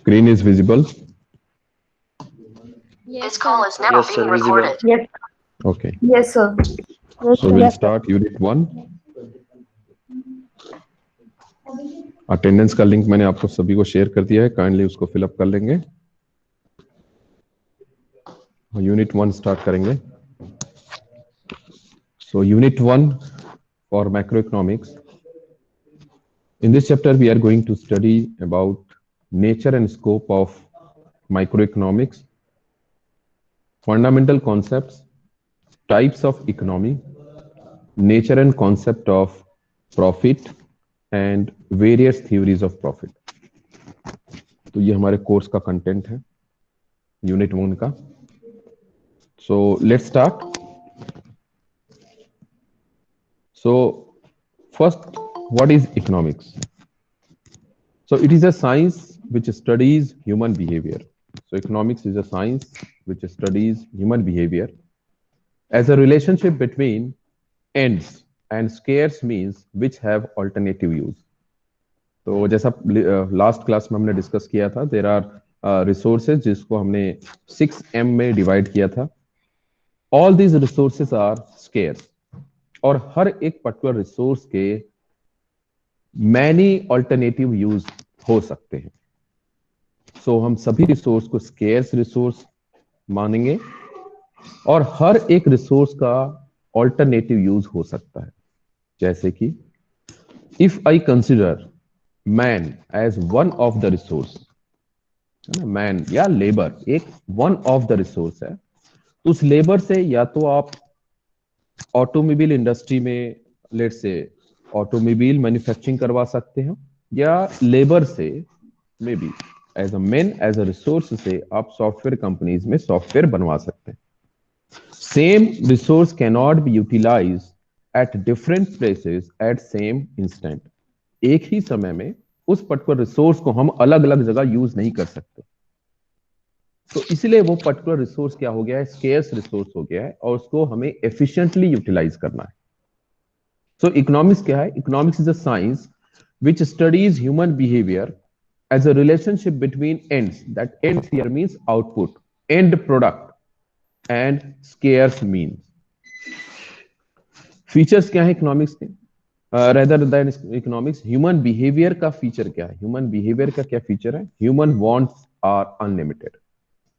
Screen is visible. This call is now being recorded. Yes, Okay. yes, sir. So we'll start Unit 1. Attendance का link मैंने आपको सभी को share कर दिया है, काइंडली उसको फिलअप कर लेंगे। यूनिट 1 स्टार्ट करेंगे। So unit 1 for macro economics. In this chapter, we are going to study about nature and scope of microeconomics, fundamental concepts, types of economy, nature and concept of profit, and various theories of profit. तो ये हमारे course का content है unit 1 का। So let's start. So first, what is economics? So it is a science which studies human behavior. So economics is a science which studies human behavior as a relationship between ends and scarce means which have alternative use. तो जैसा last class में हमने discuss किया था, there are resources जिसको हमने 6M में divide किया था। All these resources are scarce और हर एक पर्टिकुलर रिसोर्स के मैनी ऑल्टरनेटिव यूज हो सकते हैं। सो हम सभी रिसोर्स को स्केर्स रिसोर्स मानेंगे और हर एक रिसोर्स का ऑल्टरनेटिव यूज हो सकता है। जैसे कि if I consider man as one of the resource, man या लेबर एक वन ऑफ द रिसोर्स है, उस लेबर से या तो आप ऑटोमोबाइल इंडस्ट्री में लेट्स से ऑटोमोबाइल मैन्युफैक्चरिंग करवा सकते हैं, या लेबर से maybe as a man as a resource से आप सॉफ्टवेयर कंपनीज में सॉफ्टवेयर बनवा सकते हैं। Same resource can not be utilise at different places at same instant. एक ही समय में उस पर्टिकुलर रिसोर्स को हम अलग अलग जगह यूज नहीं कर सकते। तो इसलिए वो पर्टिकुलर रिसोर्स क्या हो गया है, स्केर्स रिसोर्स हो गया है और उसको हमें एफिशिएंटली यूटिलाइज करना है। सो इकोनॉमिक्स क्या है? Economics is a science which studies human behavior as a relationship between ends, that ends here means output, end product, and scarce means. Features क्या है इकोनॉमिक्स के? Rather than economics, human behaviour का feature क्या है? Human behaviour का क्या feature है? Human wants are unlimited.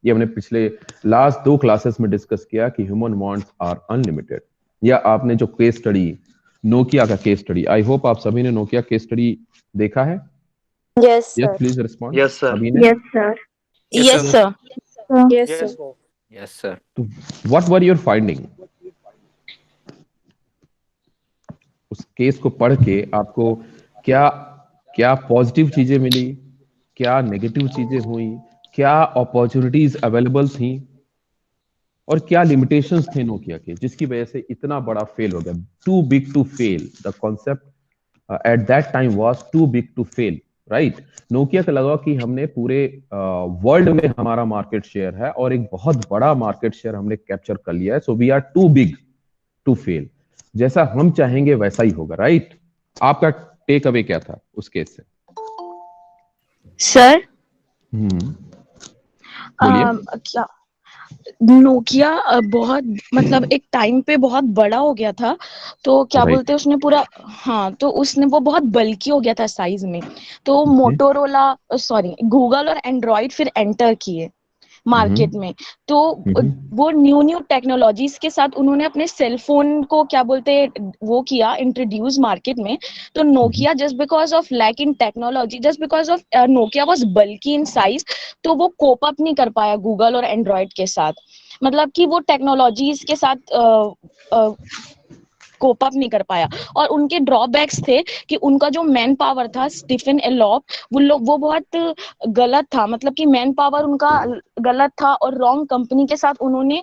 ये हमने पिछले लास्ट 2 क्लासेस में डिस्कस किया कि ह्यूमन वांट्स आर अनलिमिटेड। या आपने जो केस स्टडी, नोकिया का केस स्टडी, आई होप आप सभी ने नोकिया केस स्टडी देखा है। Yes, yes, sir. Please respond. Yes, sir. सभी ने? Yes, sir. Yes, sir. Yes, Yes, sir. sir. Yes, sir. तो व्हाट वर योर फाइंडिंग? उस केस को पढ़ के आपको क्या क्या पॉजिटिव चीजें मिली, क्या नेगेटिव चीजें हुई, क्या अपॉर्चुनिटीज अवेलेबल थी और क्या लिमिटेशंस थे नोकिया के, जिसकी वजह से इतना बड़ा फेल हो गया। Too big to fail, the concept at that time was too big to fail, right. Nokia को लगा कि हमने पूरे वर्ल्ड में हमारा मार्केट शेयर है और एक बहुत बड़ा मार्केट शेयर हमने कैप्चर कर लिया है, so we are too big to fail. जैसा हम चाहेंगे वैसा ही होगा, राइट। आपका टेक अवे क्या था उस केस से? सर, बोलिए। क्या नोकिया बहुत मतलब एक टाइम पे बहुत बड़ा हो गया था, तो क्या Right. बोलते हैं उसने पूरा, हाँ, तो उसने वो बहुत बल्की हो गया था साइज में। तो मोटोरोला, सॉरी, गूगल और एंड्रॉइड फिर एंटर किए मार्केट में। तो वो न्यू न्यू टेक्नोलॉजीज के साथ उन्होंने अपने सेल फोन को क्या बोलते हैं वो किया इंट्रोड्यूस मार्केट में। तो Nokia just because of lack in technology, just because of Nokia was bulky in size, तो वो कोप अप नहीं कर पाया गूगल और एंड्रॉइड के साथ। मतलब कि वो टेक्नोलॉजीज के साथ कोप अप नहीं कर पाया। और उनके ड्रॉबैक्स थे कि उनका जो मैन पावर था, स्टीफन एलॉप, वो बहुत गलत था। मतलब कि मैन पावर उनका गलत था और रॉन्ग कंपनी के साथ उन्होंने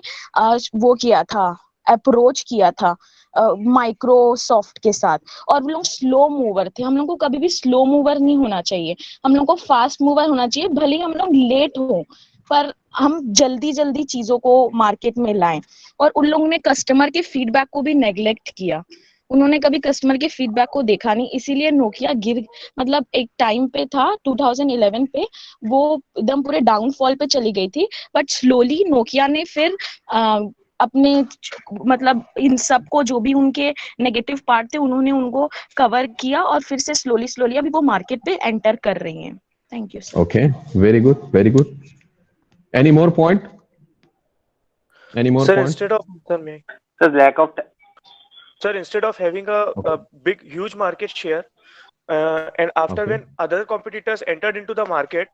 वो किया था, अप्रोच किया था माइक्रोसॉफ्ट के साथ। और वो लोग स्लो मूवर थे। हम लोग को कभी भी स्लो मूवर नहीं होना चाहिए, हम लोग को फास्ट मूवर होना चाहिए। भले ही हम लोग लेट हो, पर हम जल्दी जल्दी चीजों को मार्केट में लाएं। और उन लोगों ने कस्टमर के फीडबैक को भी नेग्लेक्ट किया। उन्होंने कभी कस्टमर के फीडबैक को देखा नहीं, इसीलिए नोकिया मतलब एक टाइम पे था 2011 पे वो एकदम पूरे डाउनफॉल पे चली गई थी, बट स्लोली नोकिया ने फिर अपने मतलब इन सबको जो भी उनके नेगेटिव पार्ट थे उन्होंने उनको कवर किया और फिर से स्लोली स्लोली अभी वो मार्केट पे एंटर कर रही हैं। Thank you sir. Okay, very good, very good. Any more point? Any more Sir, point? instead of sir, may So lack of sir, instead of having a big huge market share, and after Okay. when other competitors entered into the market,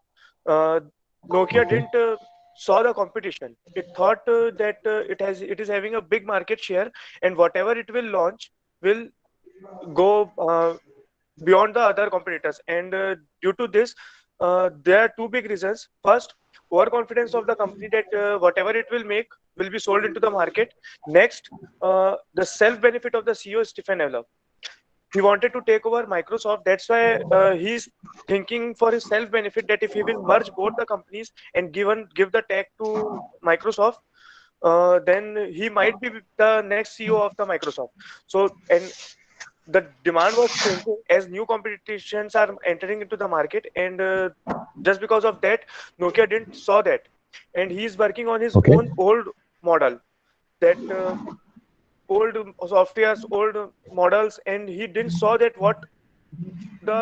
Nokia Okay. didn't saw the competition. It thought that it is having a big market share, and whatever it will launch will go beyond the other competitors. And due to this, there are two big reasons. First, overconfidence of the company that whatever it will make will be sold into the market. Next, the self benefit of the CEO Stephen Eller. He wanted to take over Microsoft. That's why he's thinking for his self benefit that if he will merge both the companies and give the tech to Microsoft, then he might be the next CEO of the Microsoft. So, and the demand was changing as new competitions are entering into the market, and just because of that, Nokia didn't saw that, and he's working on his Okay. own old model, that old softwares, old models, and he didn't saw that what the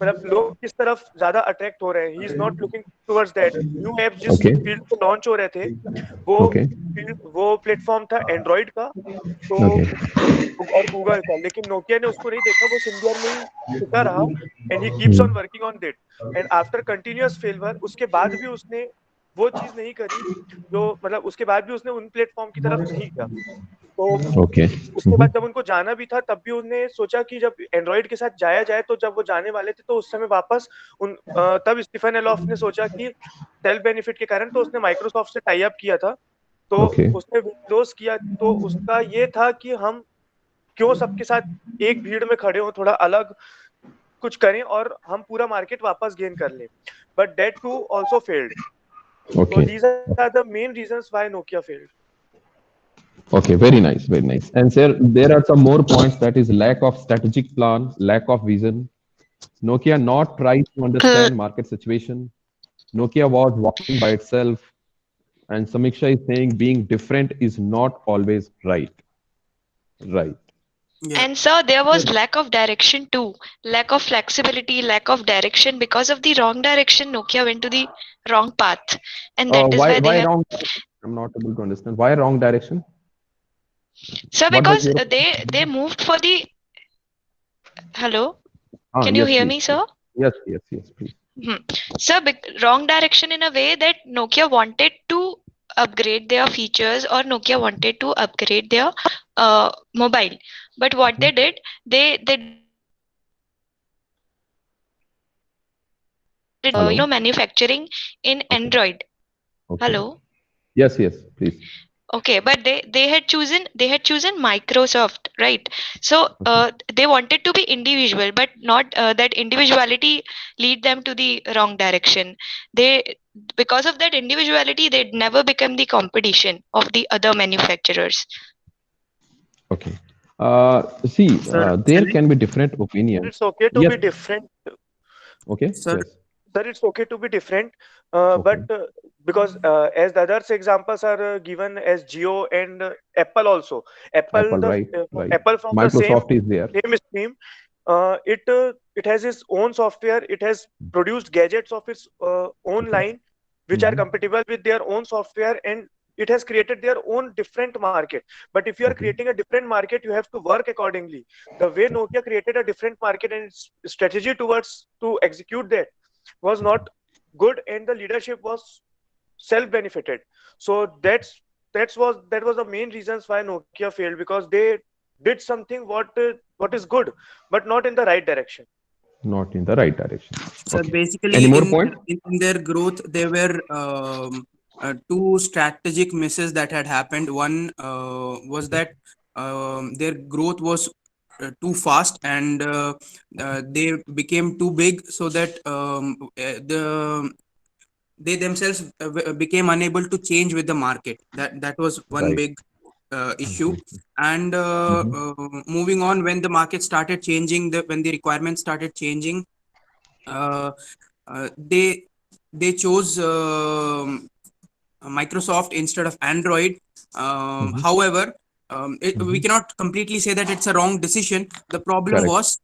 मतलब लोग किस तरफ ज्यादा attract हो रहे हैं. He is not looking towards that. New app जिस Okay. Field पे लॉन्च हो रहे थे वो Okay. वो प्लेटफॉर्म था एंड्रॉइड का तो Okay. और गूगल का, लेकिन नोकिया ने उसको नहीं देखा, वो सिंगुलर में ही टिका रहा, and he keeps on working on that. And after continuous failure उसके बाद भी उसने वो चीज नहीं करी जो मतलब उसके बाद भी उसने उन प्लेटफॉर्म की तरफ नहीं गया. तो Okay. उसके बाद जब उनको जाना भी था तब भी उन्होंने सोचा कि जब एंड्रॉइड के साथ जाया जाए, तो जब वो जाने वाले थे तो उस समय वापस तब स्टीफन एलॉफ ने सोचा कि सेल्फ बेनिफिट के कारण तो उसने माइक्रोसॉफ्ट से टाई अप किया था. तो Okay. उसने विंडोज किया, तो उसका ये था कि हम क्यों सबके साथ एक भीड़ में खड़े हो, थोड़ा अलग कुछ करें और हम पूरा मार्केट वापस गेन कर लें. But that too also failed. So Okay. these are the main reasons why Nokia failed. Okay, very nice, very nice. And sir, there are some more points, that is lack of strategic plan, lack of vision. Nokia not trying to understand market situation. Nokia was walking by itself. And Samiksha is saying being different is not always right. Right. yeah. And sir, there was lack of direction too. Lack of flexibility, lack of direction. Because of the wrong direction, Nokia went to the wrong path. And that is why they Why have. wrong direction? I'm not able to understand. Why wrong direction? Sir, What was because your... they moved for the. Hello? Can you yes, hear please, me, sir? Yes, yes, yes, please. Sir, wrong direction in a way that Nokia wanted to upgrade their features, or Nokia wanted to upgrade their mobile. But what they did, they did Hello? manufacturing in Android. Okay. Hello. Yes, yes, please. Okay, but they had chosen Microsoft, right? So they wanted to be individual, but not that individuality lead them to the wrong direction. Because of that individuality, they never become the competition of the other manufacturers. Okay. See, Sir, there can I- can be different opinions. It's okay to Yes. be different. Okay. Sir, Yes. Sir, it's okay to be different, Okay. but because as the others examples are given as Geo and Apple also. Apple, right? Right. Apple from the Microsoft is there. same stream. It has its own software. It has produced gadgets of its own line, which are compatible with their own software, and it has created their own different market. But if you are Okay. creating a different market, you have to work accordingly. The way Nokia created a different market and its strategy towards to execute that was not good, and the leadership was self-benefited. So that was the main reasons why Nokia failed, because they did something what is good, but not in the right direction. Not in the right direction. So Okay. basically, Any more point? in their growth, there were two strategic misses that had happened. One was that their growth was too fast, and they became too big, so that they themselves became unable to change with the market. That was one Right. big issue. And moving on, when the market started changing, when the requirements started changing, uh, they chose Microsoft instead of Android. However, we cannot completely say that it's a wrong decision. The problem Correct. was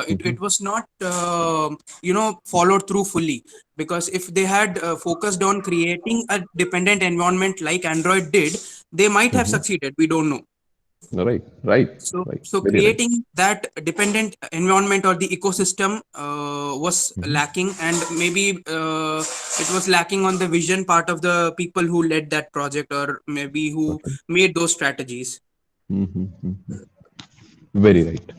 it was not followed through fully, because if they had focused on creating a dependent environment like Android did, they might have succeeded. We don't know. Right, right, So, right. so Very right. creating that dependent environment or the ecosystem was lacking, and maybe it was lacking on the vision part of the people who led that project, or maybe who Okay. made those strategies. Very right.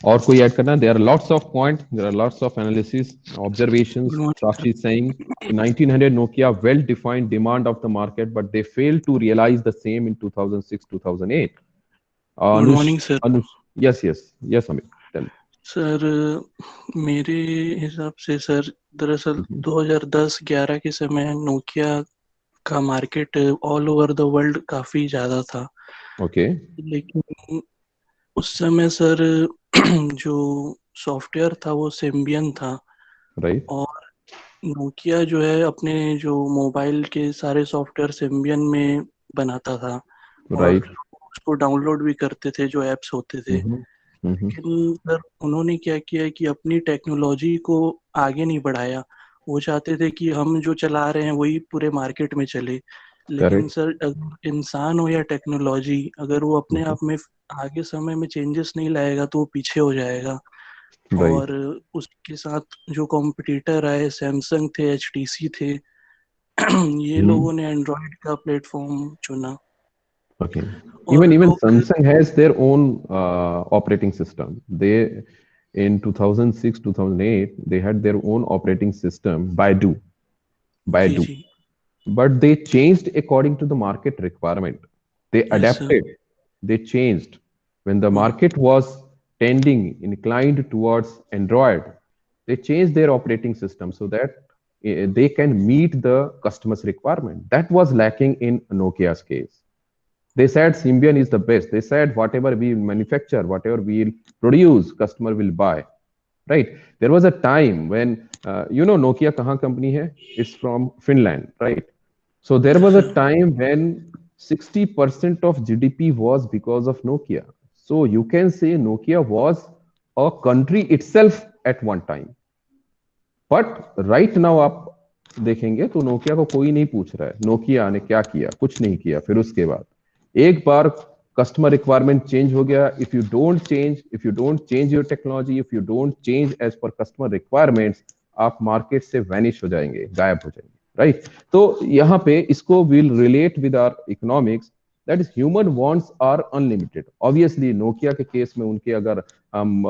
और कोई add करना? There are lots of points, there are lots of analysis, observations. Good morning, Sakshi is saying in 1900 Nokia well defined demand of the market, but they failed to realize the same in 2006 2008. Good morning, sir. Yes, Amit, tell me. Sir मेरे हिसाब से sir दरअसल 2010-11 के समय Nokia का market all over the world काफी ज्यादा था. Okay. लेकिन उस समय सर जो सॉफ्टवेयर था वो सिम्बियन था. Right. और नोकिया जो है अपने जो मोबाइल के सारे सॉफ्टवेयर सिम्बियन में बनाता था. Right. और उसको डाउनलोड भी करते थे जो एप्स होते थे. लेकिन सर उन्होंने क्या किया कि अपनी टेक्नोलॉजी को आगे नहीं बढ़ाया. वो चाहते थे कि हम जो चला रहे हैं वही पूरे मार्केट में चले. लेकिन सर अगर इंसान हो या टेक्नोलॉजी, अगर वो अपने आप में आगे समय में चेंजेस नहीं लाएगा तो वो पीछे हो जाएगा. और उसके साथ जो कॉम्पिटिटर आए, सैमसंग थे, HTC थे, ये लोगों ने एंड्रॉइड का प्लेटफॉर्म चुना. Okay. Even Samsung has their own operating system. They in 2006 2008 they had their own operating system, Baidu. Ji. But they changed according to the market requirement. They adapted. They changed when the market was inclined towards Android. They changed their operating system so that they can meet the customer's requirement. That was lacking in Nokia's case. They said Symbian is the best. They said whatever we manufacture, whatever we produce, customer will buy. Right? There was a time when Nokia kahan company hai? It's from Finland, right? So there was a time when 60% of GDP was because of Nokia. So you can say Nokia was a country itself at one time. But right now आप देखेंगे तो Nokia को कोई नहीं पूछ रहा है Nokia ने क्या किया, कुछ नहीं किया. फिर उसके बाद एक बार कस्टमर रिक्वायरमेंट चेंज हो गया. If you don't change your technology, if you don't change as per customer requirements, आप मार्केट से वैनिश हो जाएंगे, गायब हो जाएंगे. राइट? तो यहाँ पे इसको will relate with our economics, that is human wants are unlimited. Obviously Nokia के केस में उनके अगर हम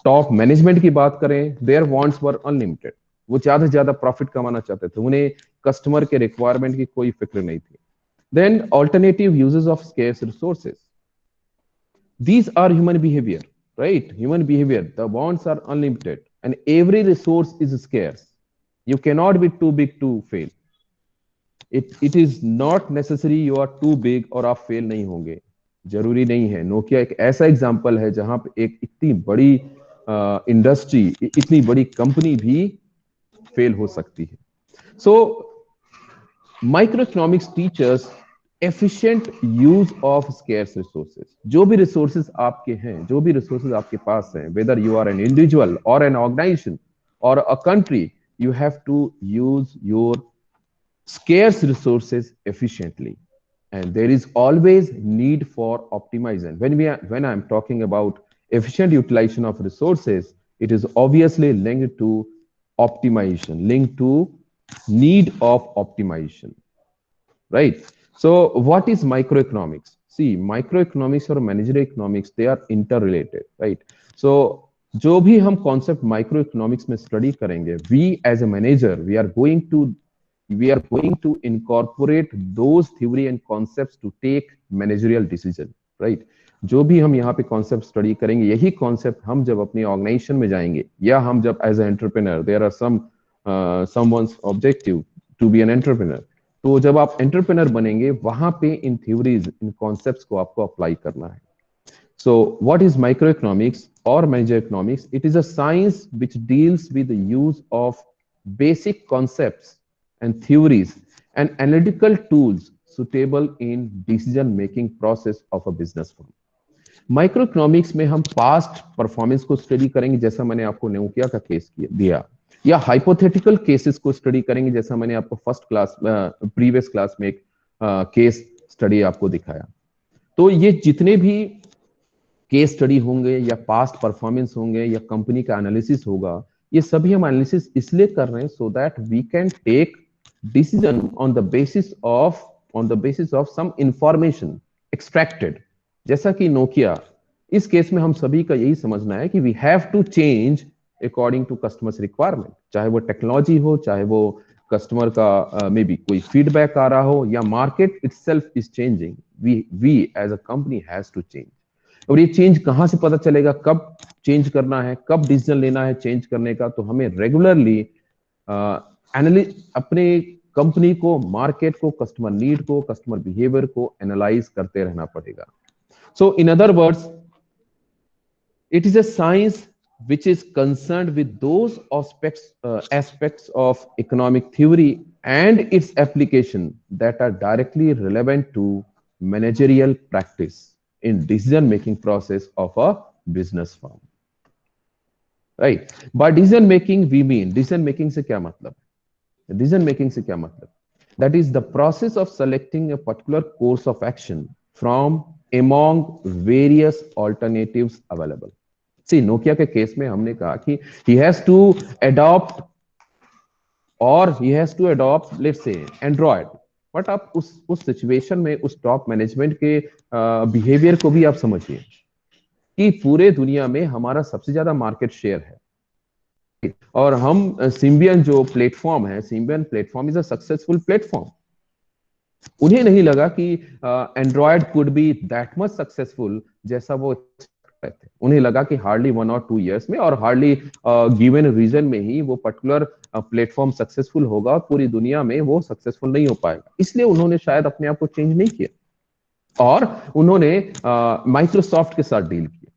टॉप मैनेजमेंट की बात करें, देयर वांट्स वर अनलिमिटेड. वो ज्यादा से ज्यादा प्रॉफिट कमाना चाहते थे, उन्हें कस्टमर के रिक्वायरमेंट की कोई फिक्र नहीं थी. Then alternative uses of scarce resources. These are human behavior, right? Human behavior. The wants are unlimited and every resource is scarce. You cannot be too big to fail. It is not necessary you are too big और आप fail नहीं होंगे, जरूरी नहीं है. Nokia एक ऐसा example है जहां पे एक इतनी बड़ी इंडस्ट्री, इतनी बड़ी कंपनी भी फेल हो सकती है. So microeconomics teaches efficient use of scarce resources. जो भी resources आपके हैं, जो भी resources आपके पास हैं, whether you are an individual or an organization or a country, you have to use your scarce resources efficiently. And there is always need for optimization. When I'm talking about efficient utilization of resources, it is obviously linked to optimization, linked to need of optimization, right? So what is microeconomics? See, microeconomics or managerial economics, they are interrelated, right? So जो भी हम concept microeconomics में study करेंगे, we as a manager, we are going to incorporate those theory and concepts to take managerial decision, right? जो भी हम यहाँ पे कॉन्सेप्ट स्टडी करेंगे, यही कॉन्सेप्ट हम जब अपनी ऑर्गेनाइजेशन में जाएंगे, या हम जब as a entrepreneur, there are someone's objective to be an entrepreneur. तो जब आप एंटरप्रेन्योर बनेंगे वहां पे इन थ्योरीज, इन कॉन्सेप्ट्स को आपको अप्लाई करना है. So what is microeconomics or managerial-economics? It is a science which deals with the use of basic concepts and theories and analytical tools suitable in decision making process of a business firm. Microeconomics में हम past performance को study करेंगे, जैसा मैंने आपको Nokia का case दिया, या हाइपोथेटिकल केसेस को स्टडी करेंगे, जैसा मैंने आपको फर्स्ट क्लास प्रीवियस क्लास में एक केस स्टडी आपको दिखाया. तो ये जितने भी केस स्टडी होंगे या पास्ट परफॉर्मेंस होंगे या कंपनी का एनालिसिस होगा, ये सभी हम एनालिसिस इसलिए कर रहे हैं so that we can take decision on the basis of some information extracted. जैसा कि नोकिया, इस केस में हम सभी का यही समझना है कि we have to change according to customers requirement, चाहे वो टेक्नोलॉजी हो, चाहे वो कस्टमर का मे बी कोई फीडबैक आ रहा हो, या market itself is changing. We as a company has to change. और ये चेंज कहां से पता चलेगा, कब चेंज करना है, कब डिसीजन लेना है चेंज करने का? तो हमें रेगुलरली अपने कंपनी को, मार्केट को, कस्टमर नीड को, कस्टमर बिहेवियर को एनालाइज करते रहना पड़ेगा. So in other words, it is a science which is concerned with those aspects of economic theory and its application that are directly relevant to managerial practice in decision making process of a business firm. Right? By decision making we mean, decision making से क्या मतलब है? Decision making से क्या मतलब? That is the process of selecting a particular course of action from among various alternatives available. See, Nokia के case में हमने कहा कि he has to adopt let's say Android. But आप उस सिचुएशन में उस टॉप मैनेजमेंट के बिहेवियर को भी आप समझिए कि पूरे दुनिया में हमारा सबसे ज्यादा मार्केट शेयर है, और हम सिम्बियन जो प्लेटफॉर्म है, Symbian platform is a successful platform. उन्हें नहीं लगा कि Android could be that much successful जैसा वो थे. उन्हें लगा कि हार्डली 1 और 2 इयर्स में और हार्डली गिवन रीजन में ही वो पर्टिकुलर प्लेटफॉर्म सक्सेसफुल होगा, और पूरी दुनिया में वो सक्सेसफुल नहीं हो पाएगा. इसलिए उन्होंने शायद अपने आप को चेंज नहीं किया और उन्होंने माइक्रोसॉफ्ट के साथ डील किया.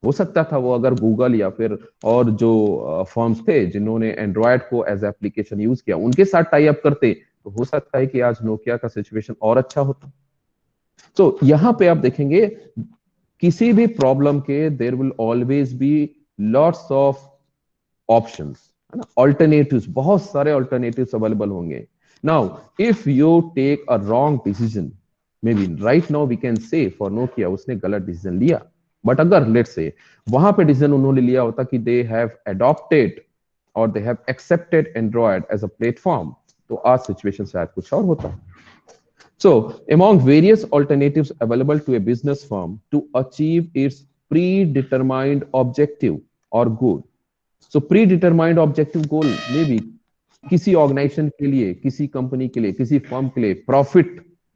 हो सकता था वो अगर गूगल या फिर और जो फर्म्स थे जिन्होंने एंड्रॉयड को एज एप्लीकेशन यूज किया, उनके साथ टाई अप करते, तो हो सकता है कि आज नोकिया का सिचुएशन और अच्छा होता. तो यहां पे आप देखेंगे किसी भी प्रॉब्लम के there will always be lots of options, है ना, ऑल्टरनेटिव्स, बहुत सारे ऑल्टरनेटिव्स अवेलेबल होंगे. Now if you take a wrong decision, maybe right now we can say for Nokia उसने गलत डिसीजन लिया, बट अगर लेट्स से वहां पे डिसीजन उन्होंने लिया होता कि दे हैव अडॉप्टेड और they have accepted Android as a platform, तो आज सिचुएशन शायद कुछ और होता. So, among various alternatives available to a business firm to achieve its predetermined objective or goal. So, predetermined objective goal may be किसी organisation के लिए, किसी कंपनी के लिए, किसी फर्म के लिए profit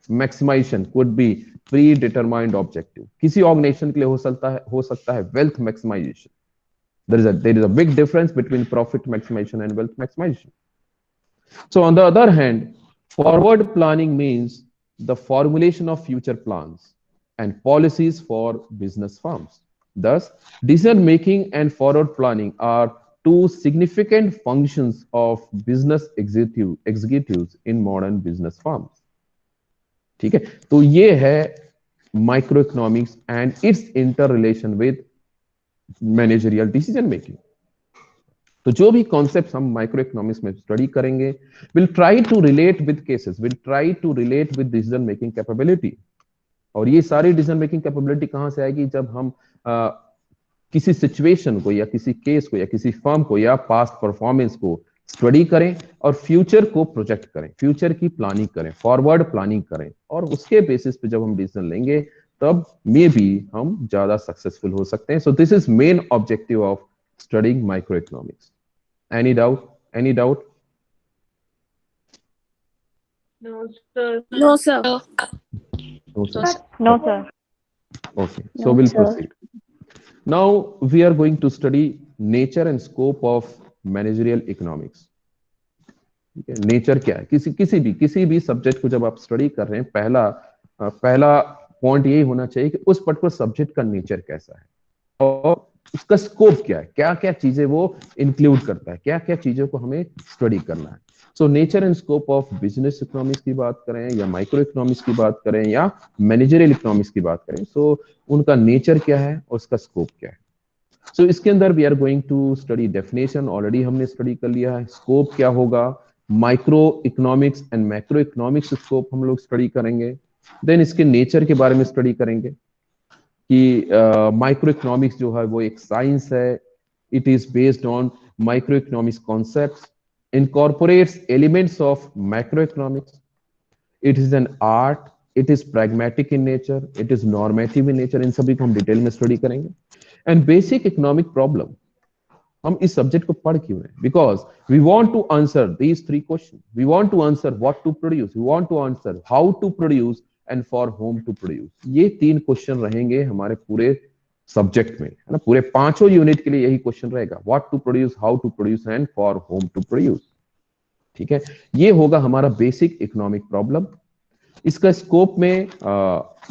maximisation could be predetermined objective. किसी ऑर्गेनाइजेशन के लिए हो सकता है wealth maximisation. There is a big difference between profit maximization and wealth maximization. So, on the other hand, forward planning means the formulation of future plans and policies for business firms. Thus, decision making and forward planning are two significant functions of business executives in modern business firms. ठीक है, तो ये है microeconomics and its interrelation with managerial decision making. तो जो भी concept हम micro economics में स्टडी करेंगे, will try to relate with cases, will try to relate with decision making capability. और ये सारी डिसीजन मेकिंग कैपेबिलिटी कहां से आएगी? जब हम किसी सिचुएशन को या किसी केस को या किसी फर्म को या पास्ट परफॉर्मेंस को स्टडी करें और फ्यूचर को प्रोजेक्ट करें, फ्यूचर की प्लानिंग करें, फॉरवर्ड प्लानिंग करें, और उसके बेसिस पे जब हम डिसीजन लेंगे तब मे बी हम ज्यादा सक्सेसफुल हो सकते हैं. So this is main objective of studying microeconomics. Any doubt? Any doubt? No, sir. No, sir. No, sir. No, sir. Okay, so we'll proceed. Now we are going to study nature and scope of managerial economics. ठीक है, nature क्या है किसी भी subject को जब आप study कर रहे हैं, पहला पॉइंट यही होना चाहिए कि उस पर्टिकुलर सब्जेक्ट का नेचर कैसा है और उसका स्कोप क्या है, क्या क्या चीजें वो इंक्लूड करता है, क्या क्या चीजों को हमें स्टडी करना है। So nature and scope of business economics की बात करें या माइक्रो इकोनॉमिक्स की बात करें या मैनेजरियल इकोनॉमिक्स की बात करें, सो उनका नेचर क्या है और उसका स्कोप क्या है। सो इसके अंदर we are going to study definition, already हमने स्टडी कर लिया है। स्कोप क्या होगा, micro economics and macro economics scope हम लोग स्टडी करेंगे। देन इसके नेचर के बारे में स्टडी करेंगे कि माइक्रो इकोनॉमिक्स जो है वो एक साइंस है, it is based on micro economics concepts, incorporates elements of macroeconomics, it is an art, it is pragmatic in nature, it is normative in nature। इन सभी को हम डिटेल में स्टडी करेंगे। एंड बेसिक इकोनॉमिक प्रॉब्लम, हम इस subject को पढ़ क्यों रहे हैं, because we want to answer these 3 question. We want to answer what to produce, we want to answer how to produce and for whom to produce. ये 3 question रहेंगे हमारे पूरे सब्जेक्ट में, है ना। पूरे 5 यूनिट के लिए यही क्वेश्चन रहेगा, what to produce, how to produce and for whom to produce. ठीक है, ये होगा हमारा बेसिक इकोनॉमिक प्रॉब्लम। इसका स्कोप में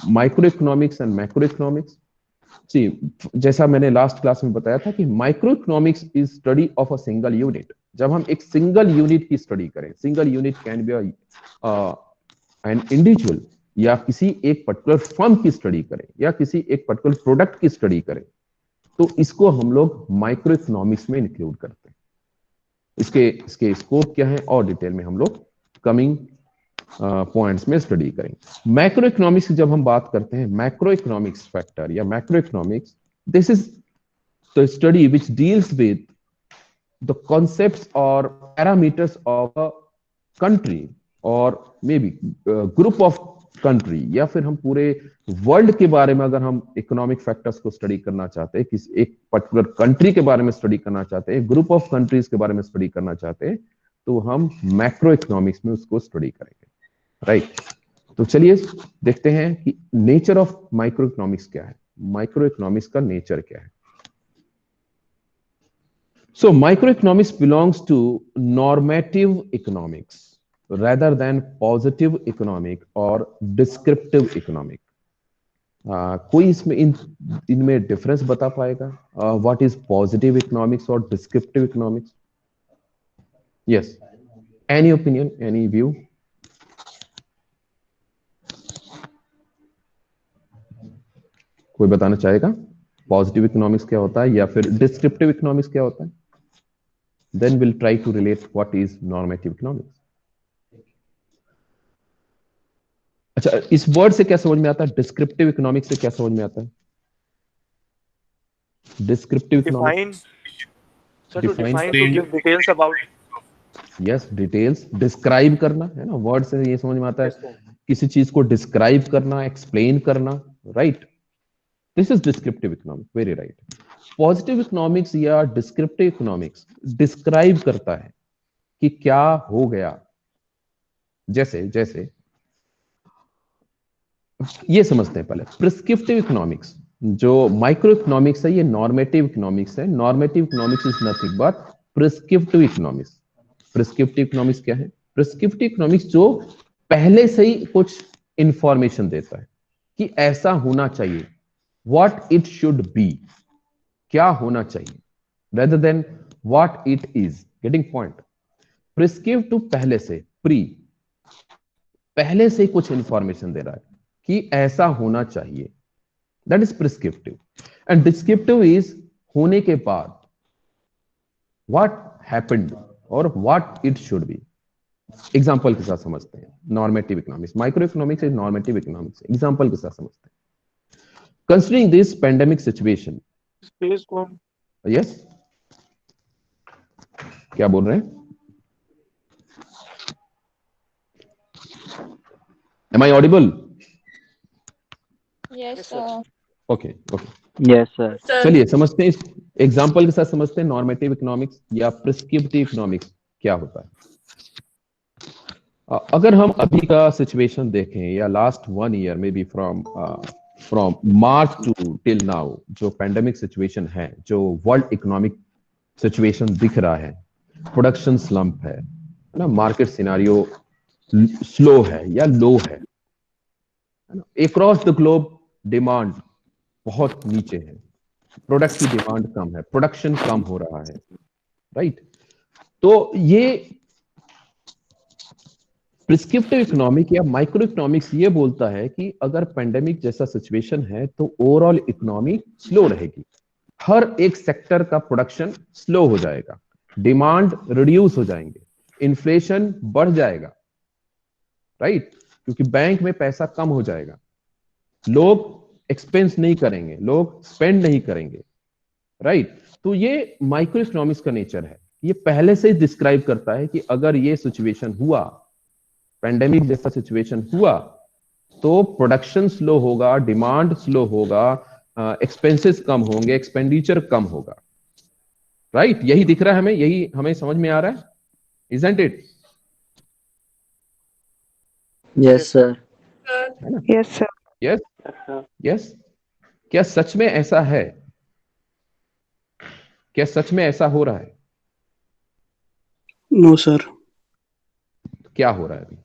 micro economics and macro economics. जैसा मैंने लास्ट क्लास में बताया था कि micro economics is study of a single unit. जब हम एक सिंगल यूनिट की स्टडी करें, single unit can be an individual या किसी एक पर्टिकुलर फर्म की स्टडी करें या किसी एक पर्टिकुलर प्रोडक्ट की स्टडी करें, तो इसको हम लोग माइक्रो इकोनॉमिक्स में इंक्लूड करते हैं। इसके स्कोप क्या है और डिटेल में हम लोग कमिंग पॉइंट्स में स्टडी करेंगे। मैक्रो इकोनॉमिक्स की जब हम बात करते हैं, मैक्रो इकोनॉमिक्स फैक्टर या macro economics, this is the study which deals with the concepts और पैरामीटर्स ऑफ अ कंट्री और may be group of country, या फिर हम पूरे वर्ल्ड के बारे में अगर हम इकोनॉमिक फैक्टर्स को स्टडी करना चाहते हैं, किसी एक पर्टिकुलर कंट्री के बारे में स्टडी करना चाहते हैं, ग्रुप ऑफ कंट्रीज के बारे में स्टडी करना चाहते हैं, तो हम मैक्रो इकोनॉमिक्स में उसको स्टडी करेंगे, राइट। तो चलिए देखते हैं कि नेचर ऑफ माइक्रो इकोनॉमिक्स क्या है, माइक्रो इकोनॉमिक्स का नेचर क्या है। So micro economics belongs to normative economics rather than positive economic or descriptive economic। कोई इसमें इनमें डिफरेंस बता पाएगा, व्हाट इज पॉजिटिव इकोनॉमिक्स और descriptive economics? Yes, any opinion, any view? कोई बताना चाहेगा पॉजिटिव इकोनॉमिक्स क्या होता है या फिर डिस्क्रिप्टिव इकोनॉमिक्स क्या होता है? Then will try to relate what is normative economics. अच्छा, इस वर्ड से क्या समझ में आता है? डिस्क्रिप्टिव इकोनॉमिक्स से क्या समझ में आता है? Descriptive economics, define to give details about, yes, details, describe करना, है ना। वर्ड से ये समझ में आता है किसी चीज को डिस्क्राइब करना, एक्सप्लेन करना, right. This is descriptive economics, very right. Positive economics या डिस्क्रिप्टिव इकोनॉमिक्स डिस्क्राइब करता है कि क्या हो गया। जैसे ये समझते हैं पहले। प्रिस्क्रिप्टिव इकोनॉमिक्स जो माइक्रो इकोनॉमिक्स है, ये नॉर्मेटिव इकोनॉमिक्स है। Normative economics is nothing but prescriptive economics. Prescriptive economics क्या है? प्रिस्क्रिप्टिव इकोनॉमिक्स जो पहले से ही कुछ इंफॉर्मेशन देता है कि ऐसा होना चाहिए, व्हाट इट शुड बी, क्या होना चाहिए, rather than what it is। getting point? Prescriptive पहले से, पहले से कुछ इंफॉर्मेशन दे रहा है कि ऐसा होना चाहिए, that is prescriptive. And descriptive is होने के बाद, व्हाट हैपेंड और what it should B. Example के साथ समझते हैं। Normative economics, micro economics is normative economics. Example के साथ समझते हैं। Considering this pandemic situation, yes, क्या बोल रहे हैं? Am I audible? Yes, sir. Okay, okay. Yes, sir. चलिए समझते हैं, इस एग्जांपल के साथ समझते हैं नॉर्मेटिव इकोनॉमिक्स या प्रिस्क्रिप्टिव इकोनॉमिक्स क्या होता है। अगर हम अभी का सिचुएशन देखें या लास्ट 1 ईयर में भी from March two till now, जो पेंडेमिक सिचुएशन है, जो वर्ल्ड इकोनॉमिक सिचुएशन दिख रहा है, प्रोडक्शन स्लम्प है, ना, मार्केट सिनारियो स्लो है या लो है ना, अक्रॉस द ग्लोब डिमांड बहुत नीचे है, प्रोडक्ट की डिमांड कम है, प्रोडक्शन कम हो रहा है, राइट। तो ये प्रिस्क्रिप्टिव इकोनॉमिक या माइक्रो इकोनॉमिक्स ये बोलता है कि अगर पेंडेमिक जैसा सिचुएशन है तो ओवरऑल इकोनॉमी स्लो रहेगी, हर एक सेक्टर का प्रोडक्शन स्लो हो जाएगा, डिमांड रिड्यूस हो जाएंगे, इन्फ्लेशन बढ़ जाएगा, राइट, क्योंकि बैंक में पैसा कम हो जाएगा, लोग एक्सपेंस नहीं करेंगे, लोग स्पेंड नहीं करेंगे, राइट। तो ये माइक्रो इकोनॉमिक्स का नेचर है, ये पहले से ही डिस्क्राइब करता है कि अगर ये सिचुएशन हुआ, पेंडेमिक जैसा सिचुएशन हुआ, तो प्रोडक्शन स्लो होगा, डिमांड स्लो होगा, एक्सपेंसेस कम होंगे, एक्सपेंडिचर कम होगा, राइट। यही दिख रहा है हमें, यही हमें समझ में आ रहा है, इजंट इट? Yes sir. है ना? Yes, sir. Yes yes. क्या सच में ऐसा है? क्या सच में ऐसा हो रहा है? No sir. क्या हो रहा है अभी?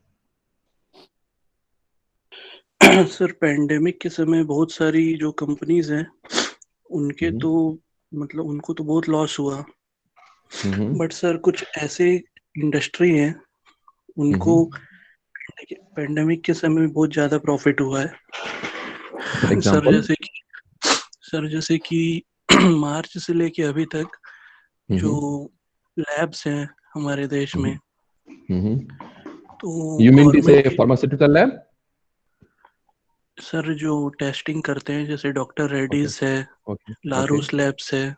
सर पेंडेमिक के समय बहुत सारी जो कंपनीज हैं उनके तो मतलब उनको तो बहुत लॉस हुआ, बट सर कुछ ऐसे इंडस्ट्री हैं उनको पेंडेमिक के समय में बहुत ज्यादा प्रॉफिट हुआ है। सर जैसे कि मार्च से लेके अभी तक जो लैब्स हैं हमारे देश में, तो यू मीन टू से फार्मास्यूटिकल लैब? सर जो टेस्टिंग करते हैं जैसे डॉक्टर रेड्डीज है, लारूस लैब्स है,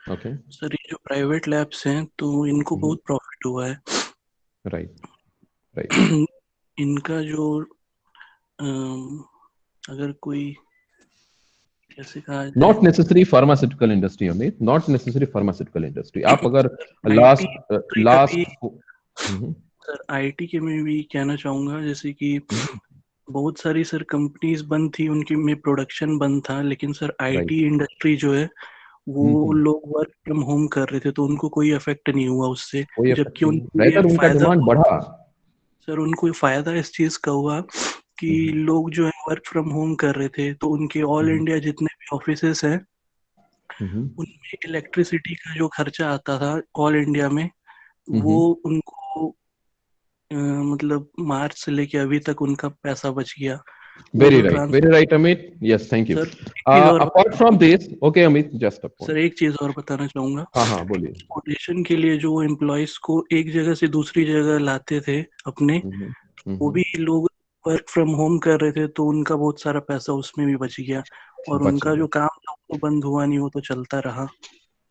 सर ये जो प्राइवेट लैब्स हैं तो इनको बहुत प्रॉफिट हुआ है, राइट। इनका जो अगर कोई कैसे कहा, not necessary pharmaceutical industry Amit, not necessary pharmaceutical industry. आप अगर लास्ट सर आईटी के में भी कहना चाहूंगा, जैसे कि बहुत सारी सर कंपनीज बंद थी, उनकी में प्रोडक्शन बंद था, लेकिन सर आईटी इंडस्ट्री जो है वो लोग वर्क फ्रॉम होम कर रहे थे तो उनको कोई इफेक्ट नहीं हुआ उससे, जबकि उनका डिमांड बढ़ा। सर उनको फायदा इस चीज का हुआ कि लोग जो है वर्क फ्रॉम होम कर रहे थे तो उनके ऑल इंडिया जितने भी ऑफिसेस हैं उनमें इलेक्ट्रिसिटी का जो खर्चा आता था ऑल इंडिया में, वो उनको मतलब मार्च से लेके अभी तक उनका पैसा बच गया। Very right Amit, yes thank you. Apart from this, okay Amit, just sir एक चीज और बताना चाहूंगा। हाँ बोलिए। ट्रांसपोर्टेशन के लिए जो एम्प्लॉयज को एक जगह से दूसरी जगह लाते थे अपने, वो भी लोग वर्क फ्रॉम होम कर रहे थे तो उनका बहुत सारा पैसा उसमें भी बच गया, और उनका जो काम था वो बंद हुआ नहीं, वो तो चलता रहा।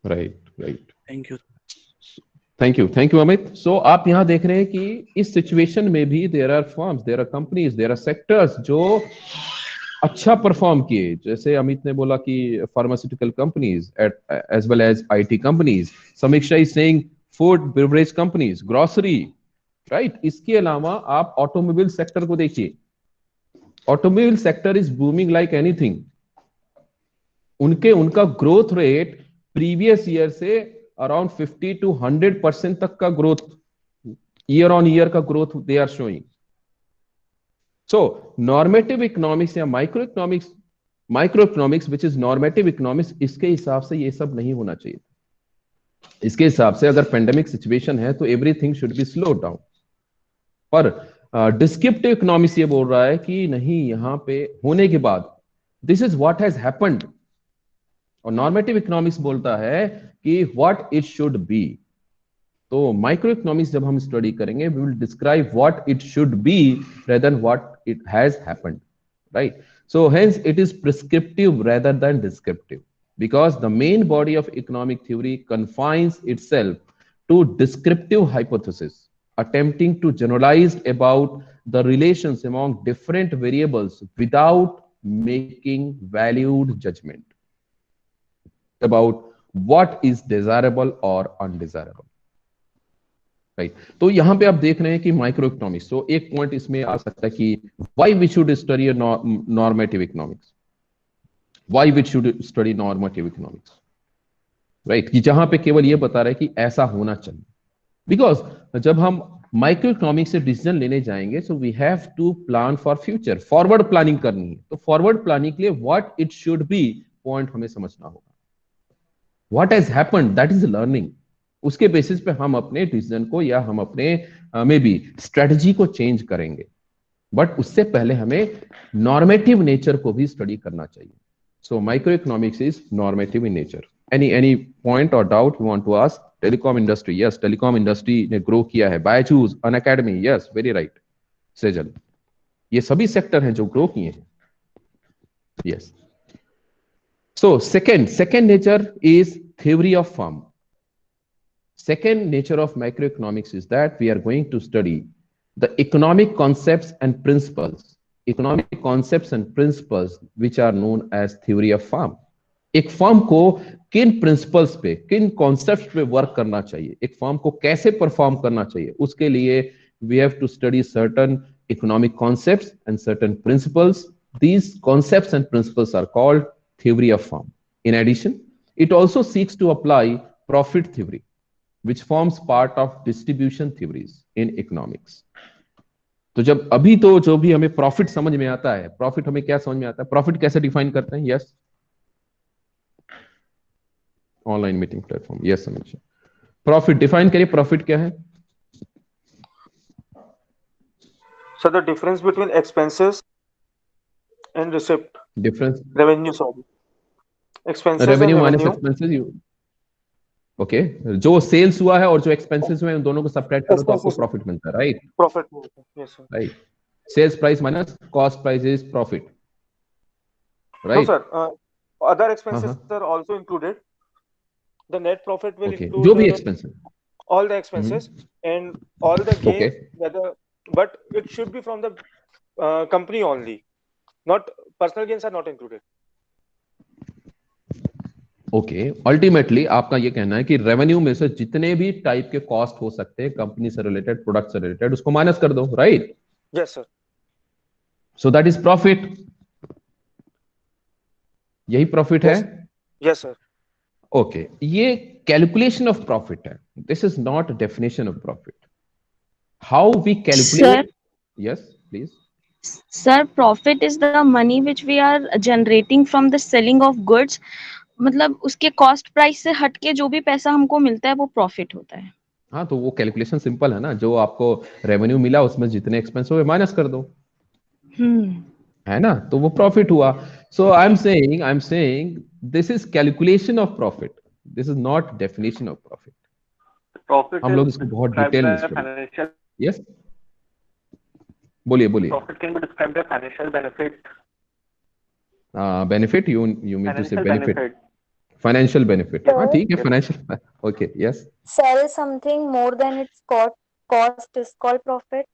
Right. Thank you Amit. So आप यहाँ देख रहे हैं कि इस सिचुएशन में भी there are firms, there are companies, there are sectors जो अच्छा परफॉर्म किए। जैसे अमित ने बोला कि pharmaceutical companies as well as IT companies, Sameeksha is saying food beverage companies, grocery, right. इसके अलावा आप ऑटोमोबाइल सेक्टर को देखिए, automobile sector is booming like anything. उनका ग्रोथ रेट प्रीवियस ईयर से अराउंड 50 to 100% तक का ग्रोथ, ईयर ऑन ईयर का growth they are showing. So normative economics या micro economics which is normative economics, इसके हिसाब से ये सब नहीं होना चाहिए। इसके हिसाब से अगर पेंडेमिक सिचुएशन है तो everything should be slow down, पर डिस्क्रिप्टिव इकोनॉमिक्स ये बोल रहा है कि नहीं, यहां पे होने के बाद this is what has happened, और नॉर्मेटिव इकोनॉमिक्स बोलता है कि व्हाट इट शुड बी। तो माइक्रो इकोनॉमिक्स जब हम स्टडी करेंगे, we will describe what it should be rather than what it has happened, right? So hence it is prescriptive rather than descriptive, because the main body of economic theory confines itself to descriptive hypothesis, attempting to generalize about the relations among different variables without making valued judgment about what is desirable or undesirable, right. तो यहां पे आप देख रहे हैं कि micro economics, तो एक पॉइंट इसमें आ सकता है कि why we should study normative economics, why we should study normative economics, right, कि जहां पे केवल ये बता रहे हैं कि ऐसा होना चाहिए। बिकॉज जब हम माइक्रो इकोनॉमिक्स से डिसीजन लेने जाएंगे, so we have to plan for future, forward planning करनी है। तो फॉरवर्ड प्लानिंग के लिए what it should be point हमें समझना होगा। What has happened, that is learning. उसके बेसिस पे हम अपने डिसीजन को या हम अपने मे बी स्ट्रेटजी को चेंज करेंगे। बट उससे पहले हमें नॉर्मेटिव नेचर को भी स्टडी करना चाहिए। So micro economics is normative in nature. Any point और doubt you want to ask? Telecom industry, yes, telecom industry ने ग्रो किया है। Byju's, Unacademy, yes, very right Sejal, ये सभी सेक्टर हैं जो ग्रो किए हैं। Yes. So second nature is theory of firm. Second nature of microeconomics is that we are going to study the economic concepts and principles. Economic concepts and principles which are known as theory of firm. एक firm को किन principles पे, किन concepts पे work करना चाहिए, एक firm को कैसे परफॉर्म करना चाहिए, उसके लिए we have to study certain economic concepts and certain principles. These concepts and principles are called theory of firm. In addition, it also seeks to apply profit theory, which forms part of distribution theories in economics. तो जब अभी तो जो भी हमें profit समझ में आता है, प्रॉफिट हमें क्या समझ में आता है, प्रॉफिट कैसे डिफाइन करते हैं? Yes, online meeting platform, yes समीक्षा, प्रॉफिट डिफाइन करिए, प्रॉफिट क्या है? So the difference between expenses and receipt. Difference? Revenue, sorry. Expenses revenue and minus revenue. expenses. You okay, जो सेल्स हुआ है और जो एक्सपेंसेस हुए हैं, उन दोनों को सबट्रैक्ट करो तो आपको प्रॉफिट मिलता है, राइट? प्रॉफिट मिलता है, yes sir. Right, sales price minus cost price is profit, No right? sir, other expenses are also included. The net profit will Okay, include जो भी expenses, all the expenses and all the gains, Okay. whether, but it should be from the company only, not personal gains are not included. Okay, ultimately आपका ये कहना है कि revenue में से जितने भी टाइप के कॉस्ट हो सकते हैं कंपनी से रिलेटेड, प्रोडक्ट से रिलेटेड, उसको माइनस कर दो, right? Yes sir. So that is profit. यही प्रॉफिट है? Yes sir. ओके, ये कैलकुलेशन ऑफ प्रॉफिट है, this is not definition of profit. How we calculate? Yes please Sir, profit is the money which we are generating from the selling of goods. मतलब उसके cost price से हटके जो भी पैसा हमको मिलता है वो प्रॉफिट होता है। हाँ, तो वो कैलकुलेशन सिंपल है ना, जो आपको रेवेन्यू मिला उसमें जितने एक्सपेंस हुए माइनस कर दो, है ना, तो वो प्रॉफिट हुआ। So I am saying this is calculation of profit, this is not definition of profit. Profit हम लोग इसको बहुत डिटेल में फाइनेंशियल, यस बोलिए। Profit can be described as financial benefit. Benefit, you mean to say benefit, financial benefit. हाँ ठीक है, financial, okay, yes. Sell something more than its cost is called profit.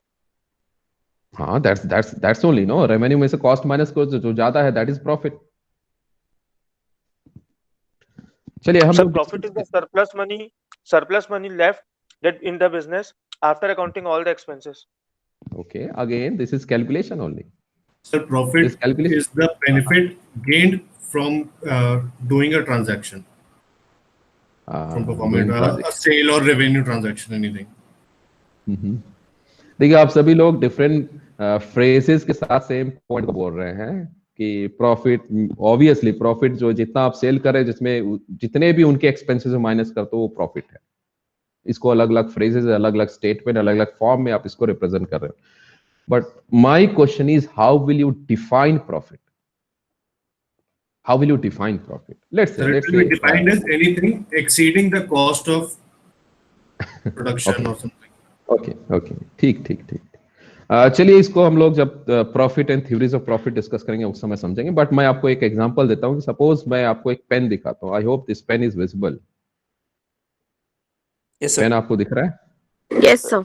हाँ, that's only, no, रेवेन्यू में से cost minus करो, जो ज्यादा है दैट इज प्रॉफिट। चलिए हम लोग, profit is the surplus money left that in the business after accounting all the expenses. Okay, again this is calculation only. Sir, profit is the benefit gained from doing a transaction, from performing a sale or revenue transaction, anything. देखिए, आप सभी लोग different phrases के साथ same point को बोल रहे हैं कि प्रॉफिट, ऑब्वियसली प्रॉफिट जो जितना आप सेल कर रहे हैं, जिसमें जितने भी उनके एक्सपेंसेस माइनस करते हो वो प्रॉफिट है। इसको अलग अलग फ्रेजेस, अलग अलग स्टेटमेंट, अलग अलग फॉर्म में आप इसको रिप्रेजेंट कर रहे हो। But my question is how will you define profit? How will you define profit? Let's say, it will be defined as anything exceeding the cost of production or something. Okay, ठीक। चलिए, इसको हम लोग जब profit and theories of profit discuss करेंगे उस समय समझेंगे। बट मैं आपको एक एग्जांपल देता हूँ। सपोज मैं आपको एक पेन दिखाता हूँ, I hope this pen is visible. Yes sir. Pen आपको दिख रहा है? Yes, sir.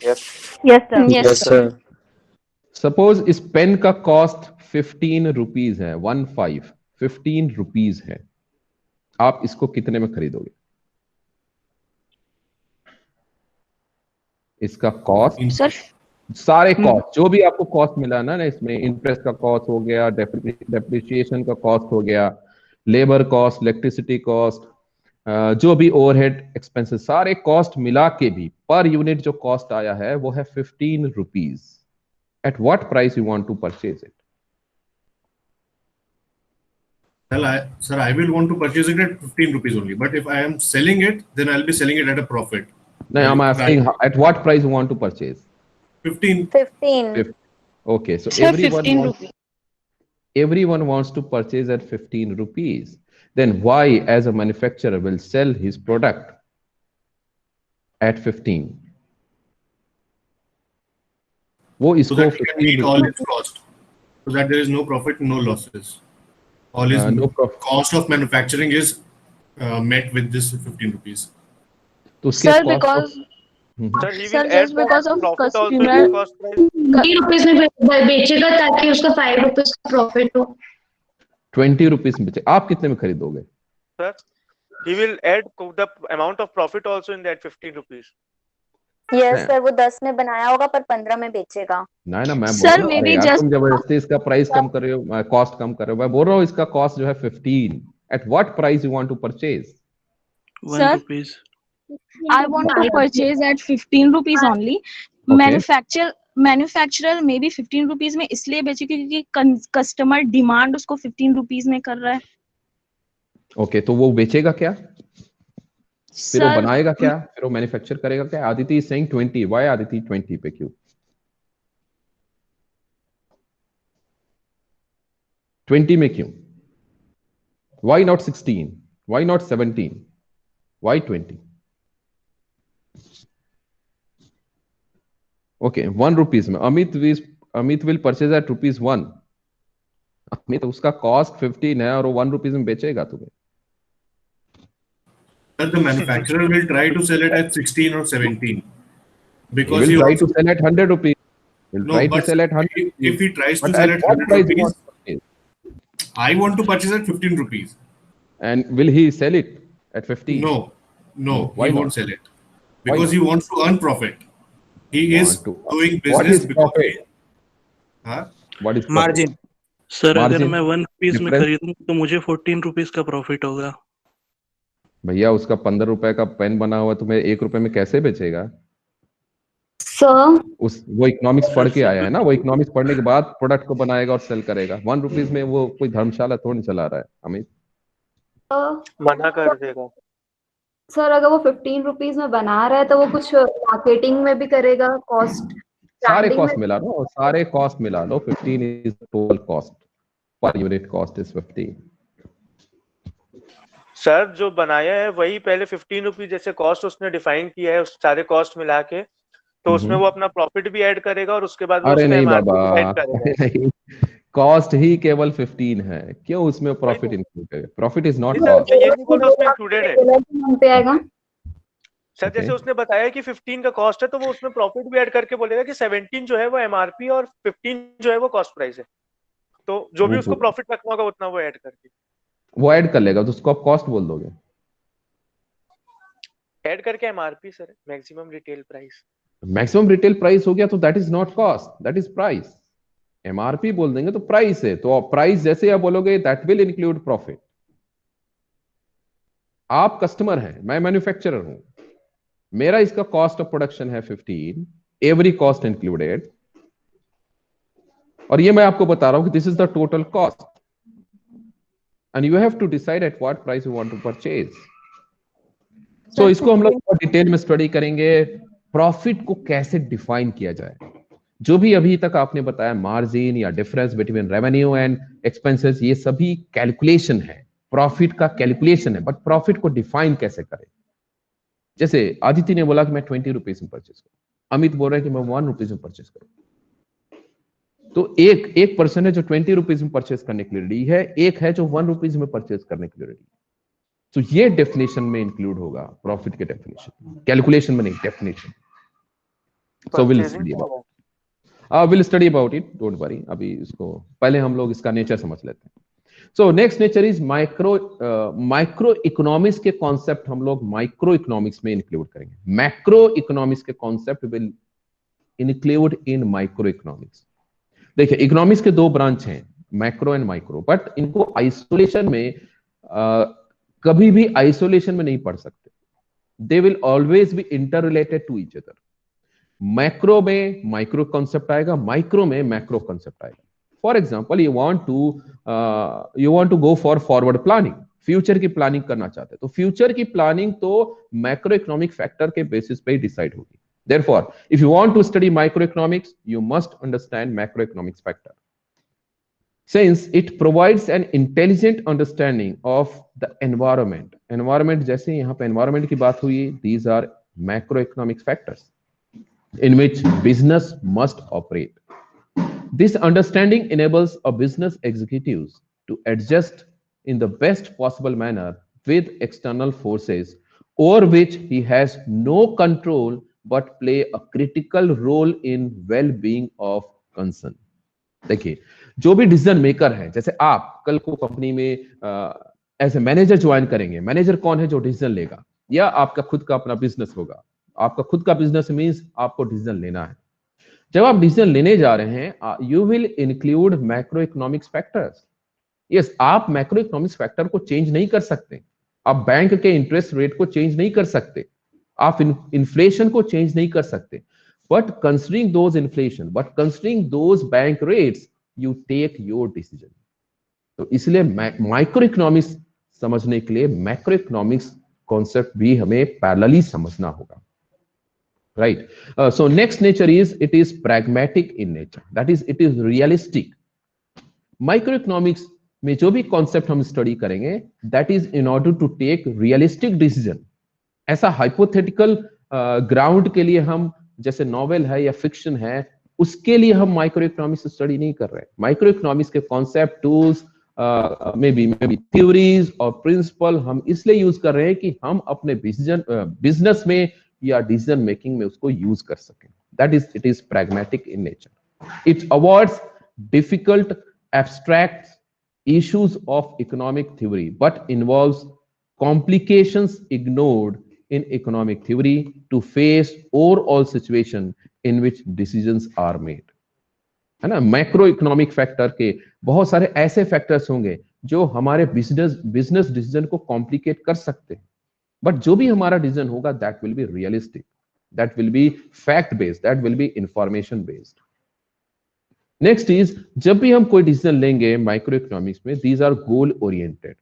Yes, sir. Suppose इस पेन का कॉस्ट 15 रुपीज है, 15 रुपीज है। आप इसको कितने में खरीदोगे? इसका कॉस्ट, सारे कॉस्ट जो भी आपको कॉस्ट मिला ना इसमें, इंटरेस्ट का कॉस्ट हो गया, डेप्रिसिएशन का कॉस्ट हो गया, लेबर कॉस्ट, इलेक्ट्रिसिटी कॉस्ट, जो भी ओवरहेड एक्सपेंसेस सारे कॉस्ट मिला के भी पर यूनिट जो कॉस्ट आया है वो है 15 rupees. At what price you want to purchase it? Sir, I will want to purchase it at 15 rupees only. But if I am selling it, then I'll be selling it at a profit. No, I'm asking at what price you want to purchase? 15. 15. Okay, so Sir, 15 rupees. Everyone wants to purchase at 15 rupees. Then why, as a manufacturer, will sell his product at 15? वो इसको so that he can eat all its cost, so that there is no profit, no losses. All his cost of manufacturing is met with this 15 rupees. तो Sir, because Sir, he Sir, will just add because of profit also customer- in cost price. 20 rupees में बेचेगा ताकि उसका 5 rupees का profit हो. 20 rupees में बेचे. आप कितने में खरीदोगे? Sir, he will add the amount of profit also in that 15 rupees. Yes, sir, वो 10 में बनाया होगा पर 15 में बेचेगा. ना मैं Sir, बोल रहा हूँ maybe यार, just- तुम जबरदस्ती इसका प्राइस कम कर रहे हो, कॉस्ट कम कर रहे हो. मैं बोल रहा हूँ इसका कॉस्ट जो है 15. At what price you want to purchase? 1 rupees. I want to purchase at 15 rupees only. Okay. Manufacturer maybe 15 rupees में इसलिए बेचे क्योंकि कस्टमर डिमांड उसको 15 rupees में कर रहा है. ओके, तो वो बेचेगा क्या? फिर वो Sir, बनाएगा क्या? फिर वो मैन्युफैक्चर करेगा क्या? Aditi is saying 20. Why Aditi 20 पे क्यों? 20 में क्यों? Why not 16? Why not 17? Why 20? Okay, 1 rupees में Amit will purchase at rupees 1. Amit उसका कॉस्ट 15 है और वो 1 rupees में बेचेगा तुम्हें. But the manufacturer will try to sell it at 16 or 17 because He will try also, to sell at 100 rupees. Will no, try to but sell at 100. if he tries to But sell at at what 100 price you rupees, want to purchase? I want to purchase at 15 rupees. And will he sell it at 15? No, Why he not? won't sell it because he wants to earn profit. He is Want to- doing What business is because profit? Huh? What is Margin. Sir अगर Margin मैं 1 rupees में difference? खरीदूं तो मुझे 14 rupees का profit होगा. भैया उसका 15 रुपए का पेन बना हुआ तुम्हें 1 रुपए में कैसे बेचेगा? Sir, वो इकोनॉमिक्स पढ़ के आया है ना, वो इकोनॉमिक्स पढ़ने के बाद प्रोडक्ट को बनाएगा और सेल करेगा. 1 रुपीज में वो कोई धर्मशाला थोड़ी चला रहा है. अमित मना कर देगा. सर अगर वो 15 रुपीज में बना रहा है तो वो कुछ मार्केटिंग में भी करेगा, कॉस्ट सारे कॉस्ट मिला लो, सारे कॉस्ट मिला लो. 15 is total cost, per unit cost is 15. Sir जो बनाया है वही पहले 15 रुपीज जैसे कॉस्ट उसने डिफाइन किया है, उस सारे कॉस्ट मिला के, तो उसमें वो अपना प्रॉफिट भी ऐड करेगा और उसके बाद वो अरे उसका नहीं MRP बाबा, भी ऐड करेगा. नहीं, कॉस्ट ही केवल 15 है. क्यों उसमें प्रॉफिट इंक्लूड है? Profit is not cost. ये नहीं बोला उसमें इंक्लूडेड है. पे आएगा. सर जैसे उसने बताया कि 15 का कॉस्ट है तो वो उसमें प्रॉफिट भी ऐड करके बोलेगा कि 17 जो है वो MRP और 15 जो है वो कॉस्ट प्राइस है. तो जो भी उसको प्रॉफिट रखना होगा उतना वो ऐड करके वो ऐड कर लेगा, तो उसको आप कॉस्ट बोल दोगे. ऐड करके MRP sir, maximum retail price. Maximum retail price हो गया तो that is not cost, that is price. MRP बोल देंगे तो प्राइस है, तो प्राइस जैसे आप बोलोगे दैट विल इंक्लूड प्रॉफिट. आप कस्टमर हैं, मैं मैन्युफैक्चरर हूं, मेरा इसका कॉस्ट ऑफ प्रोडक्शन है 15, एवरी कॉस्ट इंक्लूडेड, और ये मैं आपको बता रहा हूं कि this is the total cost and you have to decide at what price you want to purchase. So इसको हम लोग डिटेल में स्टडी करेंगे, प्रॉफिट को कैसे डिफाइन किया जाए. जो भी अभी तक आपने बताया मार्जिन या difference between revenue and expenses, ये सभी कैलकुलेशन है, प्रॉफिट का कैलकुलेशन है, बट प्रॉफिट को डिफाइन कैसे करें. जैसे आदित्य ने बोला कि मैं 20 रुपीज में परचेज करूं, अमित बोल रहा है कि मैं 1 रुपीज में परचेज करूं. तो एक पर्सन है जो 20 रुपीज में परचेज करने के लिए रेडी है, एक है जो 1 रुपीज में परचेज करने के लिए रेडी है. तो ये डेफिनेशन में इंक्लूड होगा, प्रॉफिट के डेफिनेशन, कैलकुलेशन में नहीं, definition. So will study about it, don't worry. अभी इसको पहले हम लोग इसका नेचर समझ लेते हैं. So next nature is micro economics के कॉन्सेप्ट हम लोग माइक्रो इकोनॉमिक्स में इंक्लूड करेंगे. मैक्रो इकोनॉमिक्स के concept will include in micro economics. देखिए इकोनॉमिक्स के 2 ब्रांच हैं, मैक्रो एंड माइक्रो, बट इनको आइसोलेशन में कभी भी आइसोलेशन में नहीं पढ़ सकते. They will always be inter related to each other. Macro में माइक्रो कॉन्सेप्ट आएगा, माइक्रो में मैक्रो कॉन्सेप्ट आएगा. For example you want to go for forward planning, future की प्लानिंग करना चाहते हैं, तो फ्यूचर की प्लानिंग तो मैक्रो इकोनॉमिक फैक्टर के बेसिस पे ही डिसाइड होगी. Therefore, if you want to study microeconomics, you must understand macroeconomics factor, since it provides an intelligent understanding of the environment. Environment जैसे यहाँ पे environment की बात हुई, these are macroeconomic factors in which business must operate. This understanding enables a business executives to adjust in the best possible manner with external forces over which he has no control but play a critical role in well-being of concern. देखिए, जो भी decision maker है, जैसे आप कल को company में as a manager join करेंगे, मैनेजर कौन है जो डिसीजन लेगा, या आपका खुद का अपना बिजनेस होगा. आपका खुद का बिजनेस मींस आपको डिसीजन लेना है. जब आप डिसीजन लेने जा रहे हैं, you will include macro economics factors. Yes, आप मैक्रो इकोनॉमिक्स फैक्टर को चेंज नहीं कर सकते. आप बैंक के इंटरेस्ट रेट को चेंज नहीं कर सकते, आप इन्फ्लेशन को चेंज नहीं कर सकते, but considering those inflation, but considering those bank rates, you take your decision. तो इसलिए माइक्रो इकोनॉमिक्स समझने के लिए मैक्रो इकोनॉमिक्स कॉन्सेप्ट भी हमें पैरेलली समझना होगा. Right. So next nature is, it is pragmatic in nature. That is, it is realistic. Microeconomics में जो भी concept हम study करेंगे, that is in order to take realistic decision. ऐसा hypothetical ground के लिए हम, जैसे novel है या fiction है, उसके लिए हम microeconomics study नहीं कर रहे. Microeconomics के concept, tools, maybe theories और principle हम इसलिए use कर रहे हैं कि हम अपने business में या डिसीजन मेकिंग में उसको यूज कर सकें. That is, it is pragmatic in nature. It avoids difficult abstract issues of economic theory, but involves complications ignored in economic theory to face overall situation in which decisions are made. है ना. Macro economic factor के बहुत सारे ऐसे factors होंगे जो हमारे business decision को कॉम्प्लिकेट कर सकते हैं, बट जो भी हमारा डिसीजन होगा, that will be realistic, that will be fact based, that will be information based. Next is, जब भी हम कोई डिसीजन लेंगे माइक्रो इकोनॉमिक्स में, these are goal oriented.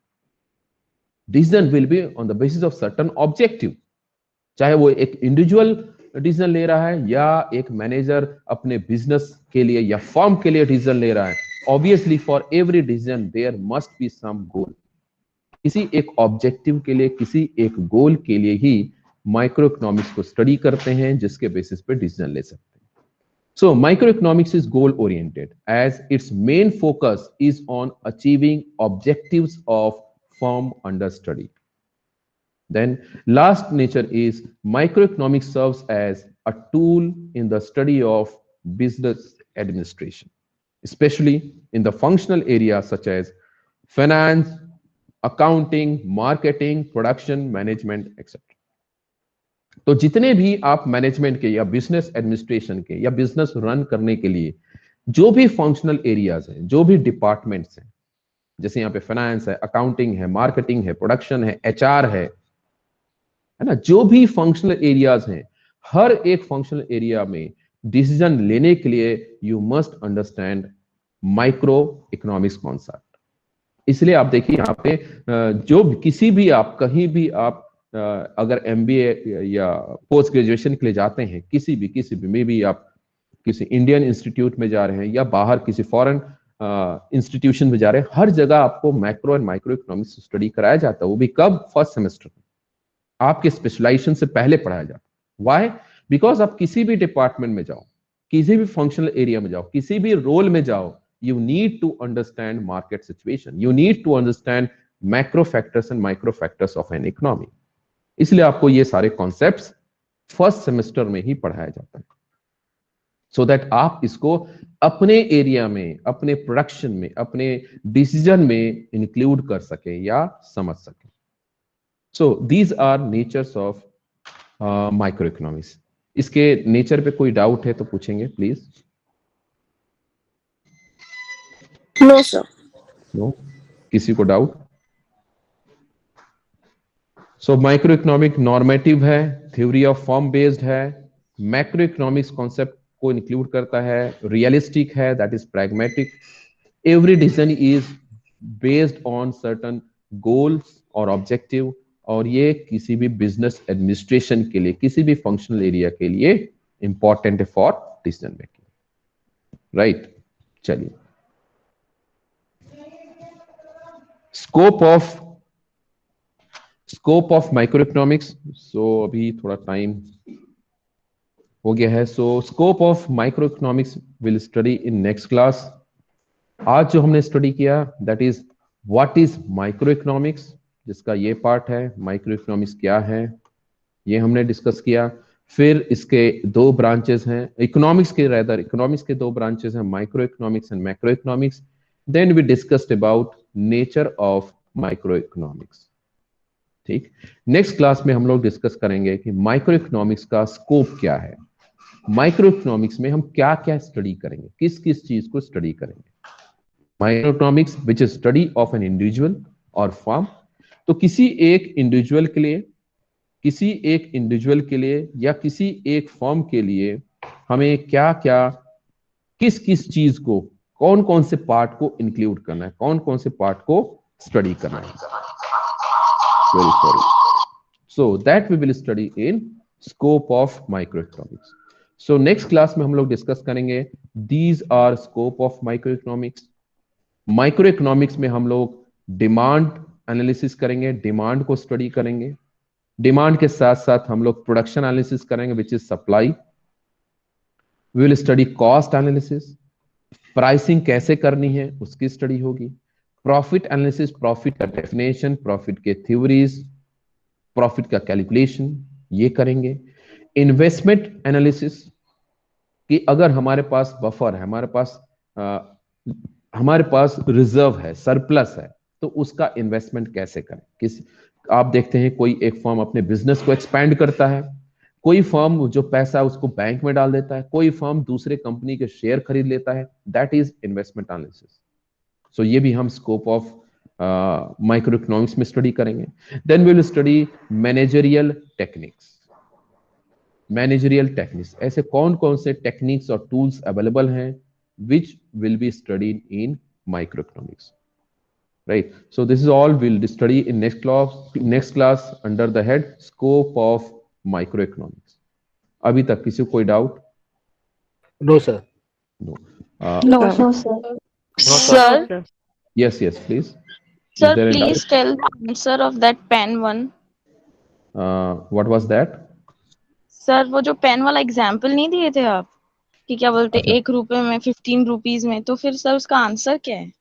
Decision will be on the basis of certain objective. चाहे वो एक individual decision ले रहा है या एक मैनेजर अपने बिजनेस के लिए या फर्म के लिए डिसीजन ले रहा है, obviously for every decision there must be some goal. किसी एक ऑब्जेक्टिव के लिए, किसी एक गोल के लिए ही माइक्रो इकोनॉमिक्स को स्टडी करते हैं, जिसके बेसिस पे डिसीजन ले सकते हैं. So micro economics is goal oriented as its main focus is on achieving objectives of firm under study. Then last nature is, microeconomics serves as a tool in the study of business administration, especially in the functional areas such as finance, accounting, marketing, production, management, etc. तो जितने भी आप management के या business administration के या business run करने के लिए जो भी फंक्शनल एरियाज हैं, जो भी डिपार्टमेंट्स हैं, जैसे यहाँ पे फाइनेंस है, अकाउंटिंग है, मार्केटिंग है, प्रोडक्शन है, एचआर है ना, जो भी फंक्शनल एरियाज हैं, हर एक फंक्शनल एरिया में डिसीजन लेने के लिए you must understand micro economics concept. इसलिए आप देखिए यहाँ पे जो किसी भी आप कहीं भी आप अगर एमबीए या पोस्ट ग्रेजुएशन के लिए जाते हैं, किसी भी मे बी आप किसी इंडियन इंस्टीट्यूट में जा रहे हैं या बाहर किसी फॉरेन इंस्टीट्यूशन में जा रहे हैं, हर जगह आपको macro and micro economics study कराया जाता है. वो भी कब? फर्स्ट सेमेस्टर में, आपके स्पेशलाइजेशन से पहले पढ़ाया जाता है. व्हाई? बिकॉज आप किसी भी डिपार्टमेंट में जाओ, किसी भी फंक्शनल एरिया में जाओ, किसी भी रोल में जाओ, you need to understand market situation, you need to understand macro factors and micro factors of an economy. इसलिए आपको ये सारे कॉन्सेप्ट्स फर्स्ट सेमेस्टर में ही पढ़ाया जाता है, सो दैट आप इसको अपने एरिया में, अपने प्रोडक्शन में, अपने डिसीजन में इंक्लूड कर सके या समझ सके. So these are natures of micro economics. इसके नेचर पे कोई डाउट है तो पूछेंगे प्लीज. No sir. नो? किसी को doubt? So micro economic normative है, थ्योरी ऑफ फॉर्म बेस्ड है, मैक्रो इकोनॉमिक्स कॉन्सेप्ट को इंक्लूड करता है, रियलिस्टिक है, that is pragmatic, every decision is based on certain goals और ऑब्जेक्टिव, और ये किसी भी बिजनेस एडमिनिस्ट्रेशन के लिए, किसी भी फंक्शनल एरिया के लिए इंपॉर्टेंट है फॉर डिसीजन मेकिंग, राइट। चलिए, scope of micro economics. So अभी थोड़ा टाइम हो गया है। So scope of micro economics will study in next class. आज जो हमने स्टडी किया that is what is micro economics, जिसका ये पार्ट है, माइक्रो इकोनॉमिक्स क्या है, ये हमने डिस्कस किया। फिर इसके दो ब्रांचेस हैं, इकोनॉमिक्स के दो ब्रांचेस हैं, micro economics and macro economics. Then we discussed about nature of micro economics. ठीक, नेक्स्ट क्लास में हम लोग डिस्कस करेंगे कि माइक्रो इकोनॉमिक्स का स्कोप क्या है, माइक्रो इकोनॉमिक्स में हम क्या क्या स्टडी करेंगे, किस किस चीज को स्टडी करेंगे। Micro economics which is study of an individual और फर्म, तो किसी एक इंडिविजुअल के लिए या किसी एक फर्म के लिए हमें क्या क्या, किस किस चीज को, कौन कौन से पार्ट को इंक्लूड करना है, कौन कौन से पार्ट को स्टडी करना है। Very sorry. So that we will study in scope of micro economics. So next class में हम लोग डिस्कस करेंगे these are scope of micro economics. Micro economics में हम लोग डिमांड एनालिसिस करेंगे, डिमांड को स्टडी करेंगे। डिमांड के साथ साथ हम लोग प्रोडक्शन एनालिसिस करेंगे which is supply. We will study cost analysis, pricing कैसे करनी है उसकी स्टडी होगी। प्रॉफिट एनालिसिस, प्रॉफिट का डेफिनेशन, प्रॉफिट के थ्योरीज, प्रॉफिट का कैलकुलेशन, ये करेंगे। इन्वेस्टमेंट एनालिसिस कि अगर हमारे पास बफर है, हमारे पास रिजर्व है, सरप्लस है, तो उसका इन्वेस्टमेंट कैसे करें। आप देखते हैं कोई एक फर्म अपने बिजनेस को एक्सपैंड करता है, कोई फर्म जो पैसा उसको बैंक में डाल देता है, कोई फर्म दूसरे कंपनी के शेयर खरीद लेता है, that is investment analysis. So ये भी हम स्कोप ऑफ माइक्रो इकोनॉमिक्स में स्टडी करेंगे। Then we will study managerial techniques. ऐसे कौन कौन से टेक्निक्स और टूल्स अवेलेबल हैं which will be studied in micro economics, right? So this is all we'll study in next class under the head scope of microeconomics. अभी तक किसी को कोई doubt? No sir. No. No sir. Sir. Yes, please. Sir, please tell the answer of that pen one. What was that? Sir, वो जो pen वाला example नहीं दिए थे आप कि क्या बोलते, 1 रुपए में 15 रुपीज में, तो फिर सर उसका आंसर क्या है?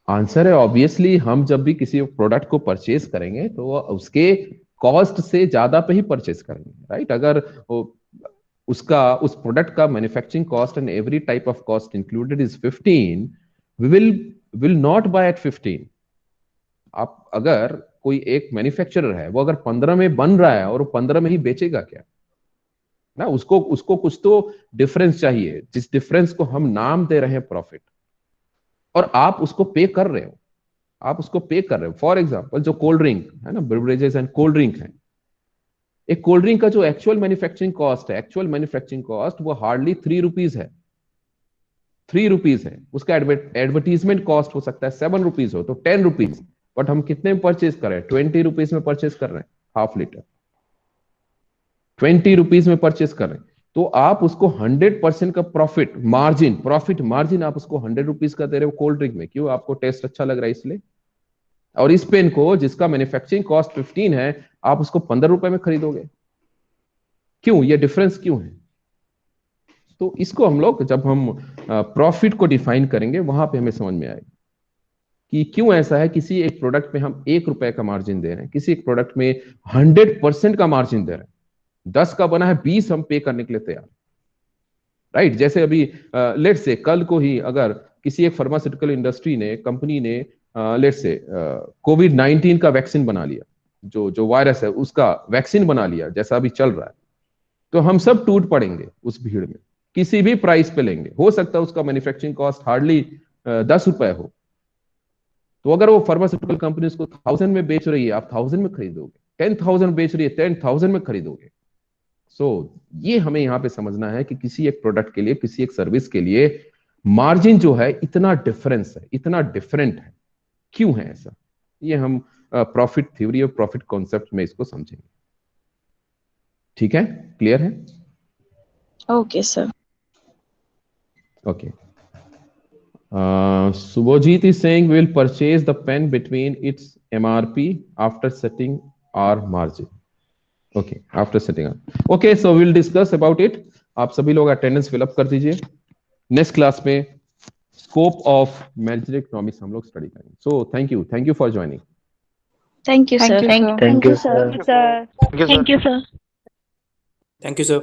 आंसर है ऑब्वियसली हम जब भी किसी प्रोडक्ट को परचेज करेंगे तो उसके कॉस्ट से ज्यादा पे ही परचेज करेंगे, राइट? अगर उस प्रोडक्ट का manufacturing cost and every type of cost included is 15, we will not buy at 15। आप अगर कोई एक मैन्युफैक्चरर है, वो अगर 15 में बन रहा है और वो 15 में ही बेचेगा क्या ना, उसको कुछ तो डिफरेंस चाहिए, जिस डिफरेंस को हम नाम दे रहे हैं प्रॉफिट, और आप उसको पे कर रहे हो। फॉर एग्जांपल जो कोल्ड ड्रिंक है ना, बेवरेजेस एंड कोल्ड ड्रिंक है, एक कोल्ड ड्रिंक का जो एक्चुअल मैन्युफैक्चरिंग कॉस्ट वो हार्डली 3 रुपीज है। 3 रुपीज है। उसका एडवर्टीजमेंट कॉस्ट हो सकता है 7 रुपीज हो, तो 10 रुपीज, बट हम कितने में परचेज कर रहे हैं? 20 रुपीज में परचेज कर रहे हैं, हाफ लीटर 20 रुपीज में परचेज कर रहे हैं। तो आप उसको 100% का प्रॉफिट मार्जिन आप उसको 100 रुपीज का दे रहे हो कोल्ड ड्रिंक में। क्यों? आपको टेस्ट अच्छा लग रहा है इसलिए। और इस पेन को जिसका मैन्युफैक्चरिंग कॉस्ट 15 है, आप उसको 15 रुपए में खरीदोगे। क्यों? ये डिफरेंस क्यों है? तो इसको हम लोग जब हम प्रॉफिट को डिफाइन करेंगे वहां पे हमें समझ में आएगा कि क्यों ऐसा है। किसी एक प्रोडक्ट में हम 1 रुपए का मार्जिन दे रहे हैं, किसी एक प्रोडक्ट में 100% का मार्जिन दे रहे हैं। 10 का बना है, 20 हम पे करने के लिए तैयार, राइट? जैसे अभी लेट्स से कल को ही अगर किसी एक फार्मास्यूटिकल कंपनी ने लेट्स से कोविड-19 का वैक्सीन बना लिया, जो वायरस है उसका वैक्सीन बना लिया, जैसा अभी चल रहा है, तो हम सब टूट पड़ेंगे उस भीड़ में, किसी भी प्राइस पे लेंगे। हो सकता है उसका मैन्युफैक्चरिंग कॉस्ट हार्डली 10 रुपए हो, तो अगर वो फार्मास्यूटिकल कंपनी उसको 1000 में बेच रही है, आप 1000 में खरीदोगे, 10,000 बेच रही है 10,000 में खरीदोगे। सो ये हमें यहाँ पे समझना है कि किसी एक प्रोडक्ट के लिए, किसी एक सर्विस के लिए मार्जिन जो है इतना डिफरेंस है, इतना डिफरेंट है, क्यों है ऐसा? ये हम प्रॉफिट थ्योरी और प्रॉफिट कॉन्सेप्ट में इसको समझेंगे। ठीक है, क्लियर है? Okay sir. Okay. Subhojit is saying we'll purchase the pen between its MRP after setting our margin. Okay, after setting up. Okay, so we'll discuss about it. आप सभी लोग अटेंडेंस फिल अप कर दीजिए। Next class में scope of managerial economics हम लोग study करेंगे। So thank you for joining. Thank you sir. Thank you, sir. Thank you, sir. Thank you, sir.